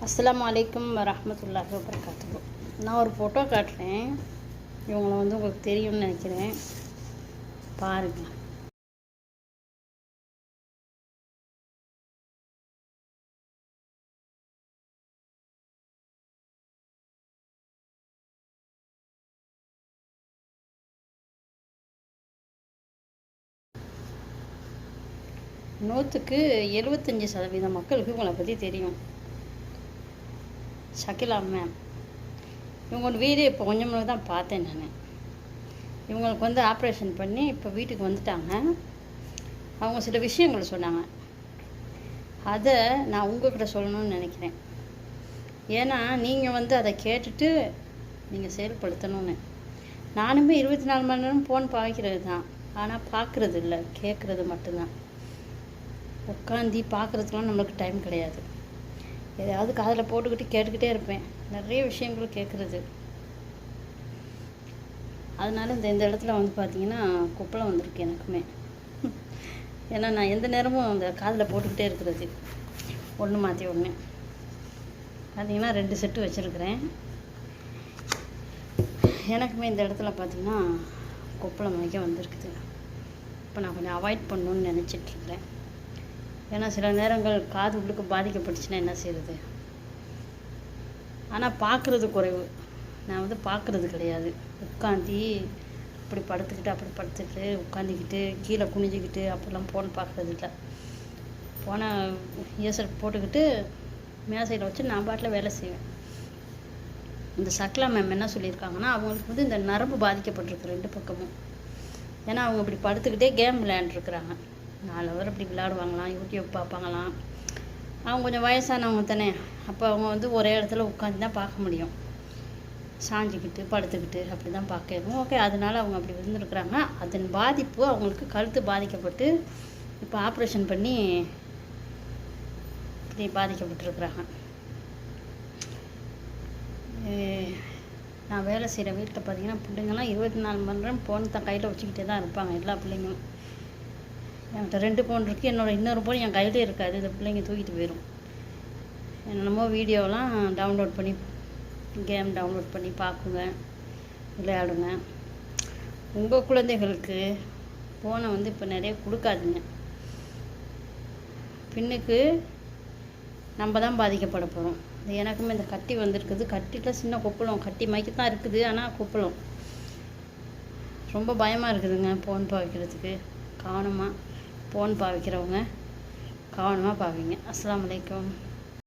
அஸ்ஸலாமு அலைக்கும் வரஹ்மத்துல்லாஹி வபரகாத்துஹு. நான் ஒரு ஃபோட்டோ காட்டுறேன். இவங்களை உங்களுக்கு தெரியும்னு நினைக்கிறேன். பாருங்கள். நூற்றுக்கு 75% மக்களுக்கு இவங்களை பற்றி தெரியும். ஷகிலா மேம், இவங்களோட வீடியோ இப்போ கொஞ்சம் முன்னாடி தான் பார்த்தேன் நான். இவங்களுக்கு ஆப்ரேஷன் பண்ணி இப்போ வீட்டுக்கு வந்துட்டாங்க. அவங்க சில விஷயங்கள் சொன்னாங்க. அதை நான் உங்கள்கிட்ட சொல்லணும்னு நினைக்கிறேன். ஏன்னா நீங்கள் அதை கேட்டுட்டு நீங்கள் செயல்படுத்தணும்னு. நானுமே 24 மணி நேரம் ஃபோன் பார்க்கிறது தான், ஆனால் பார்க்குறது இல்லை, கேட்குறது மட்டும்தான். உட்காந்து பார்க்குறதுக்குலாம் நம்மளுக்கு டைம் கிடையாது. எதையாவது காதில் போட்டுக்கிட்டு கேட்டுக்கிட்டே இருப்பேன். நிறைய விஷயங்களும் கேட்குறது. அதனால இந்த இடத்துல பார்த்தீங்கன்னா குப்பளம் வந்திருக்கு எனக்குமே. ஏன்னா நான் எந்த நேரமும் அந்த காதில் போட்டுக்கிட்டே இருக்கிறது. ஒன்று மாற்றி ஒன்று பார்த்தீங்கன்னா 2 செட்டு வச்சுருக்கிறேன். எனக்குமே இந்த இடத்துல பார்த்தீங்கன்னா குப்பளம் வைக்க வந்திருக்குது. இப்போ நான் கொஞ்சம் அவாய்ட் பண்ணணுன்னு நினச்சிட்ருக்கிறேன். ஏன்னா சில நேரங்கள் காது உள்ளுக்கு பாதிக்கப்பட்டுச்சுன்னா என்ன செய்கிறது. ஆனால் பார்க்குறது குறைவு. நான் பார்க்குறது கிடையாது. உட்காந்து இப்படி படுத்துக்கிட்டு அப்படி படுத்துக்கிட்டு உட்காந்துக்கிட்டு கீழே குனிஞ்சிக்கிட்டு அப்படிலாம் ஃபோன் பார்க்குறது இல்லை. ஃபோனை இயர்செட் போட்டுக்கிட்டு மேசையில் வச்சு நான் பாட்டில் வேலை செய்வேன். இந்த ஷகிலா மேம் என்ன சொல்லியிருக்காங்கன்னா, அவங்களுக்கு இந்த நரம்பு பாதிக்கப்பட்டிருக்கு 2 பக்கமும். ஏன்னா அவங்க இப்படி படுத்துக்கிட்டே கேம் விளையாண்டுருக்குறாங்க. 4 ஹவர் இப்படி விளையாடுவாங்களாம், யூடியூப் பார்ப்பாங்களாம். அவங்க கொஞ்சம் வயசானவங்க தானே. அப்போ அவங்க ஒரே இடத்துல உட்காந்து தான் பார்க்க முடியும். சாஞ்சிக்கிட்டு படுத்துக்கிட்டு அப்படி தான் பார்க்கணும். ஓகே, அதனால அவங்க அப்படி இருந்துருக்குறாங்க. அதன் பாதிப்பு அவங்களுக்கு கழுத்து பாதிக்கப்பட்டு இப்போ ஆப்ரேஷன் பண்ணி இப்படி பாதிக்கப்பட்டுருக்குறாங்க. நான் வேலை செய்கிற வீட்டில் பார்த்தீங்கன்னா பிள்ளைங்கள்லாம் 24 மணி நேரம் ஃபோன் தான் கையில் வச்சுக்கிட்டே தான் இருப்பாங்க. எல்லா பிள்ளைங்களும். என்கிட்ட 2 ஃபோன் இருக்குது. இன்னொரு ஃபோன் என் கையிலே இருக்காது. இந்த பிள்ளைங்க தூக்கிட்டு போயிடும். என்னென்னமோ வீடியோலாம் டவுன்லோட் பண்ணி கேம் டவுன்லோட் பண்ணி பார்க்குங்க, விளையாடுங்க. உங்கள் குழந்தைகளுக்கு ஃபோனை இப்போ நிறைய கொடுக்காதுங்க. பின்னுக்கு நம்ம தான் பாதிக்கப்பட போகிறோம். எனக்குமே இந்த கட்டி வந்திருக்குது. கட்டியில் சின்ன கொப்பளம், கட்டி மைக்கு தான் இருக்குது, ஆனால் கொப்பளம். ரொம்ப பயமாக இருக்குதுங்க ஃபோன் பார்க்கிறதுக்கு. கவனமாக ஃபோன் பாவிக்கிறவங்க கவனமாக பாவிங்க. அஸ்ஸலாமு அலைக்கும்.